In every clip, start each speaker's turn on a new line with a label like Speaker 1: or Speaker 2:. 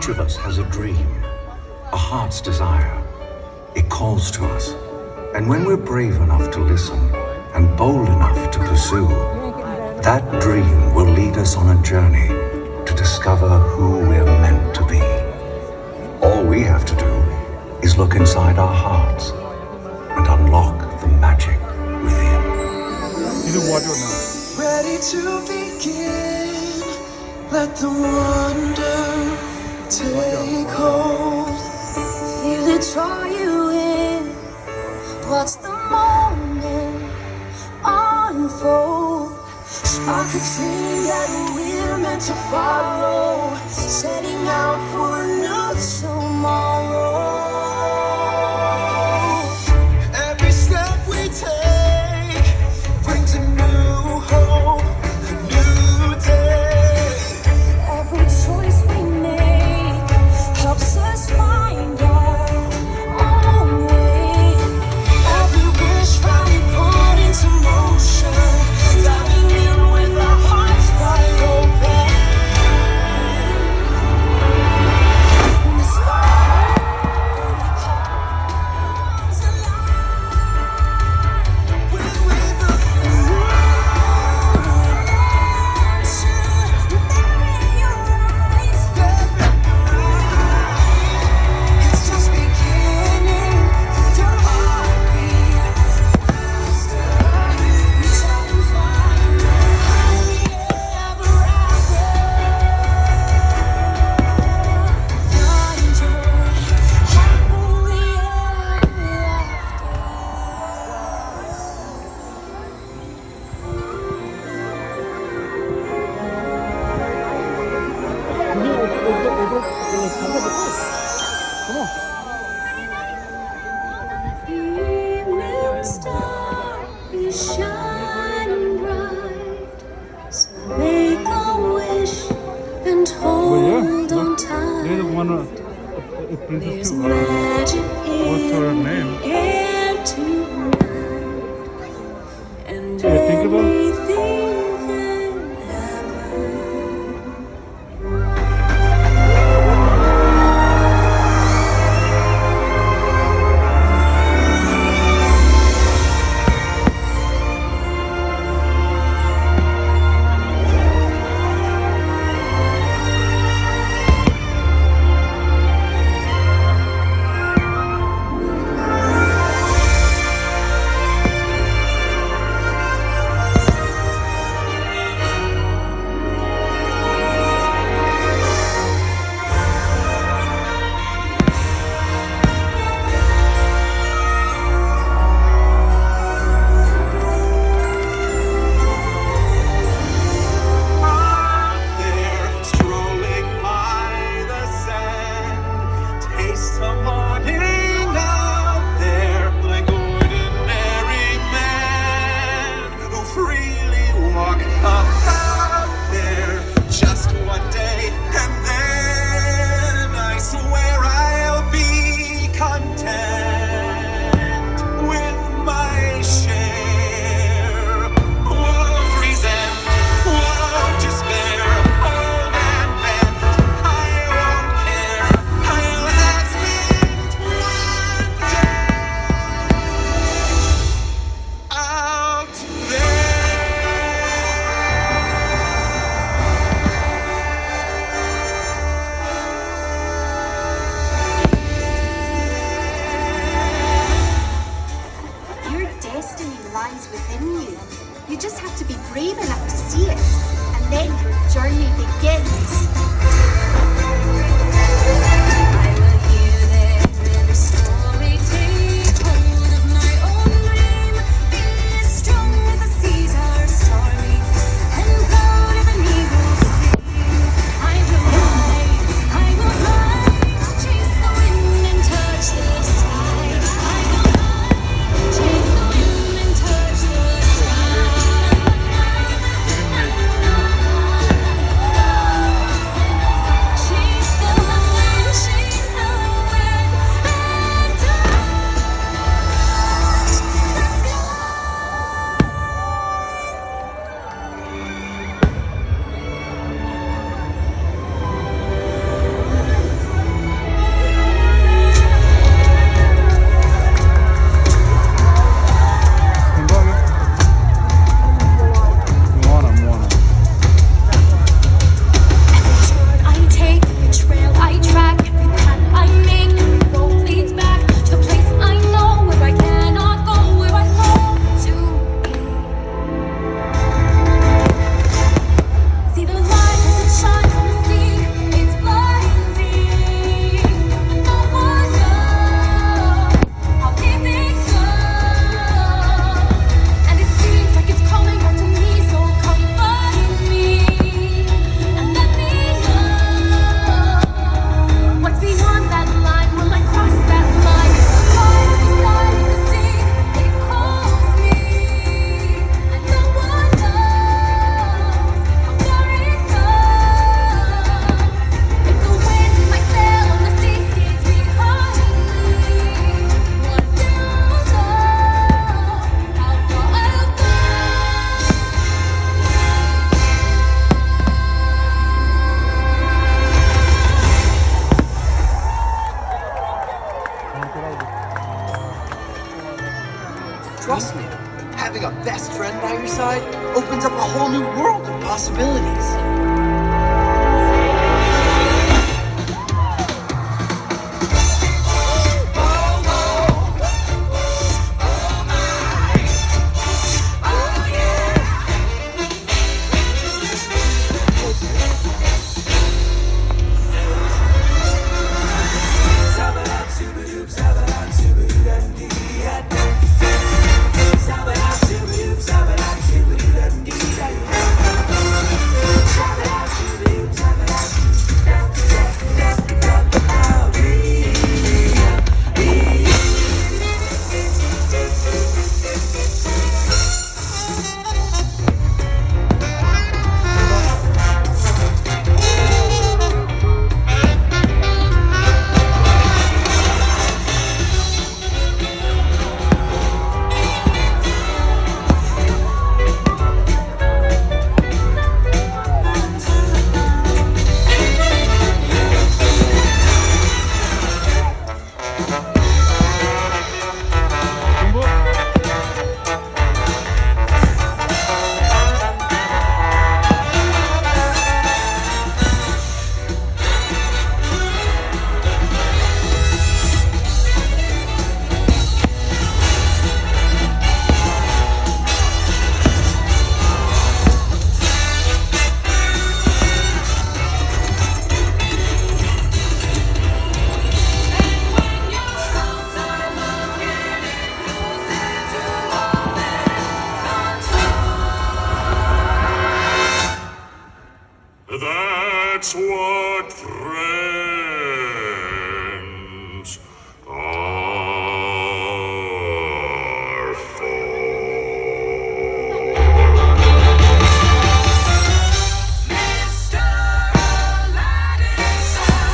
Speaker 1: Each of us has a dream, a heart's desire. It calls to us. And when we're brave enough to listen and bold enough to pursue, that dream will lead us on a journey to discover who we're meant to be. All we have to do is look inside our hearts and unlock the magic within.
Speaker 2: Ready to begin, let the wonder take hold.
Speaker 3: Feel it draw you in, watch the moment unfold. Spark a dream that we're meant to follow, setting out for a new tomorrow.
Speaker 2: Every step we take brings a new hope, a new day.
Speaker 3: Every choice we make helps us find our own way. Every wish finally put into motion, diving in with our hearts wide open. The story comes alive
Speaker 2: When we're the It's just beginning. Your heartbeat faster. Reach out and find the happy ever after.
Speaker 3: Find your happily ever Evening star is shining bright, so make a wish and hold on tight. There's magic in the air tonight, and anything can happen.
Speaker 2: They're strolling by the sand. Taste the morning out there, like ordinary men who freely walk about there. Just one day, and then I swear I'll be content with my share of reason, of despair, old and bent. I won't care. I'll have spent one day out there.
Speaker 4: Your destiny lies within you. You just have to be brave enough to see it, and then your journey begins.
Speaker 3: I will hear their story, take hold of my own dream, be as strong as the seas are stormy, and proud as an eagle's wing. I will fly, chase the wind and touch the sky. I will fly, chase the wind and touch the sky.
Speaker 5: new world of possibilities.
Speaker 2: That's what friends are for. Mr. Aladdin, sir,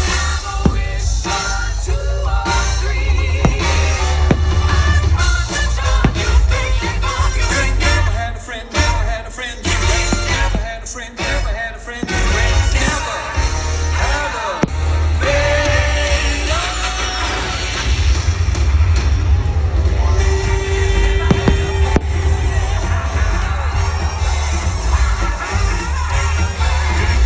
Speaker 2: have a wish or two or three. I'm on the job, you think they got you. You ain't never had a friend, never had a friend. You ain't never had a friend, never had a friend. You ain't never had a friend.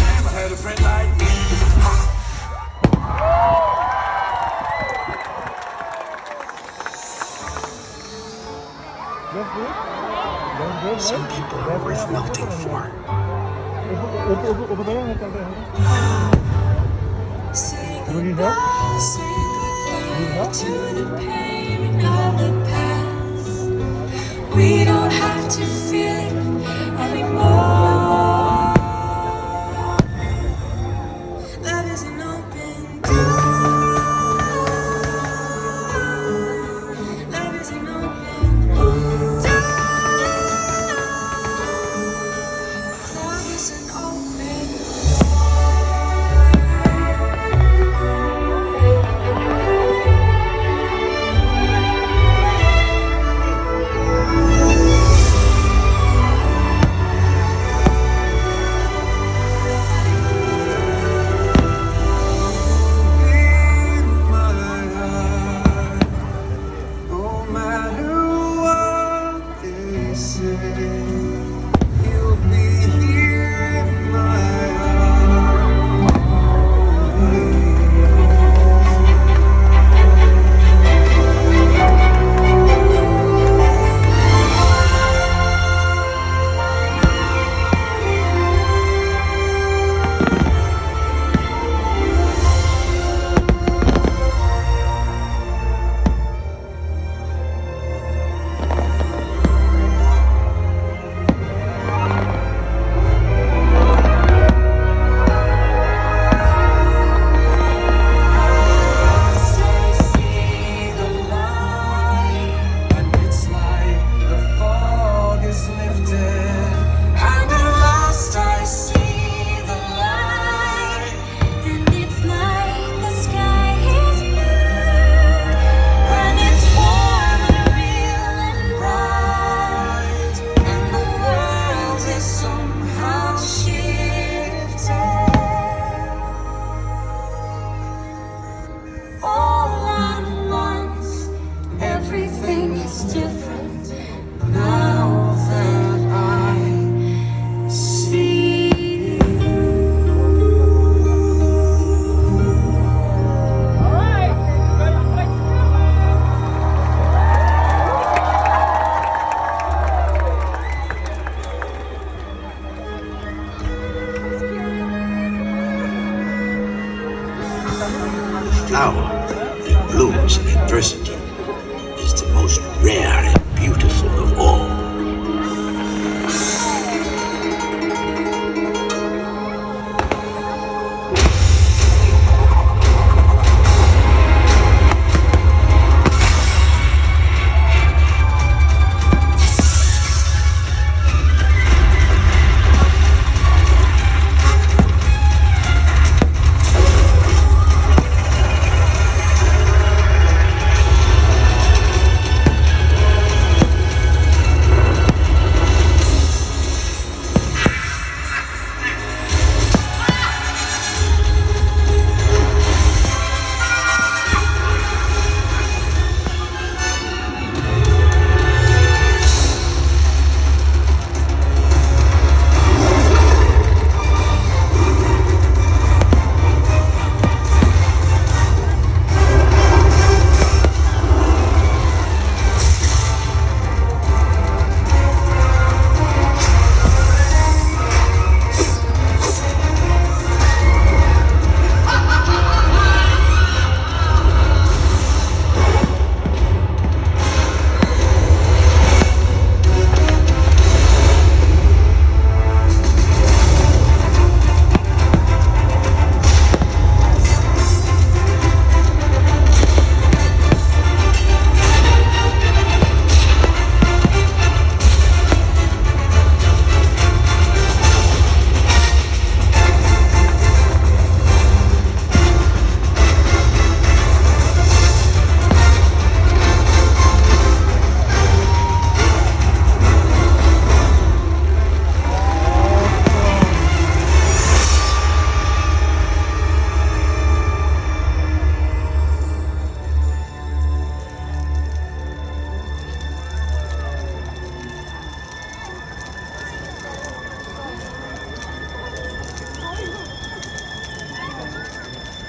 Speaker 2: Never had a friend like me.
Speaker 5: Some people are worth melting for.
Speaker 3: Say goodbye, say goodbye to the pain of the past. We don't have to feel it anymore. Love is an open door. Love is an open door. Love is an open door.
Speaker 5: flower that blooms in adversity is the most rare and beautiful of all.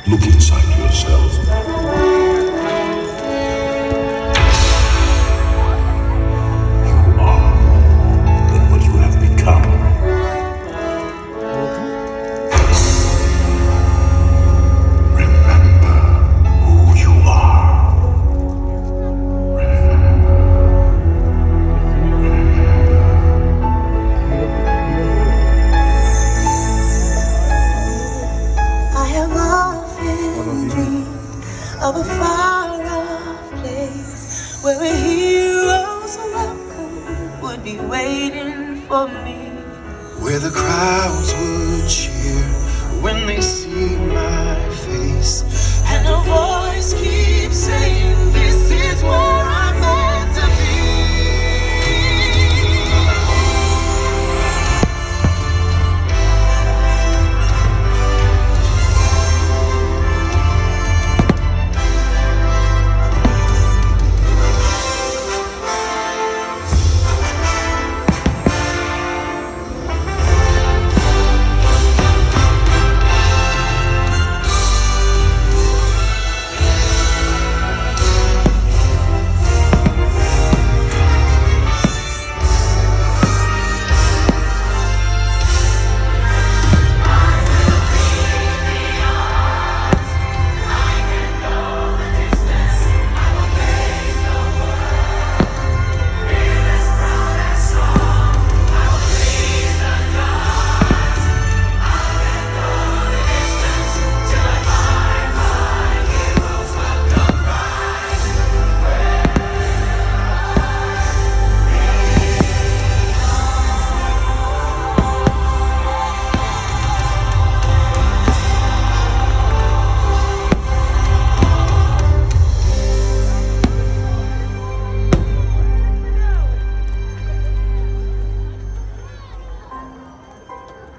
Speaker 6: Look inside yourself. You are more than what you have become. Remember who you are.
Speaker 7: I have often dreamed of a far-off place where a hero's welcome would be waiting for me, where the crowds would cheer when they see my face, and a voice keeps saying, "This is where I'm meant to be."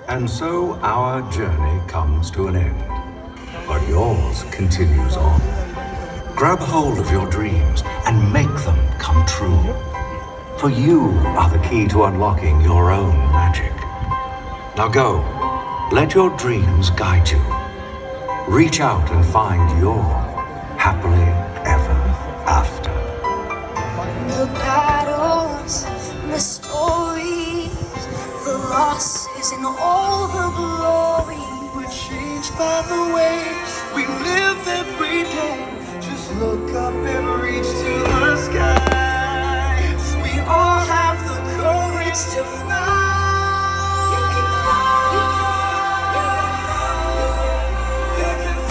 Speaker 1: And so our journey comes to an end, but yours continues on. Grab hold of your dreams and make them come true. For you are the key to unlocking your own magic. Now go, let your dreams guide you. Reach out and find your happily ever after.
Speaker 7: The battles, the stories, the losses, and all the glory were changed by the way we live every day.
Speaker 8: look up and reach to the sky. We all have the courage to fly. You can fly. You can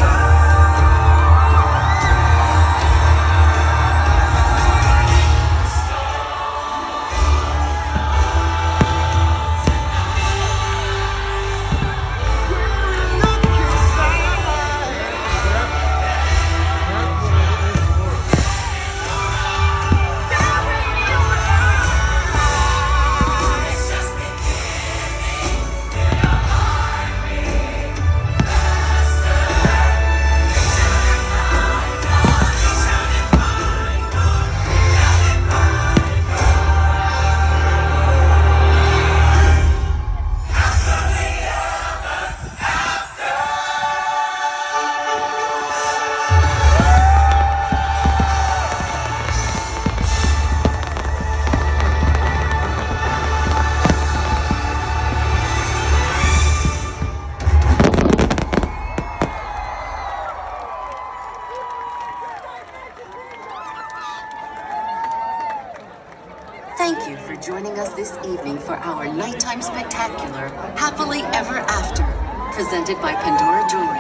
Speaker 9: Thank you for joining us this evening for our nighttime spectacular, Happily Ever After, presented by Pandora Jewelry.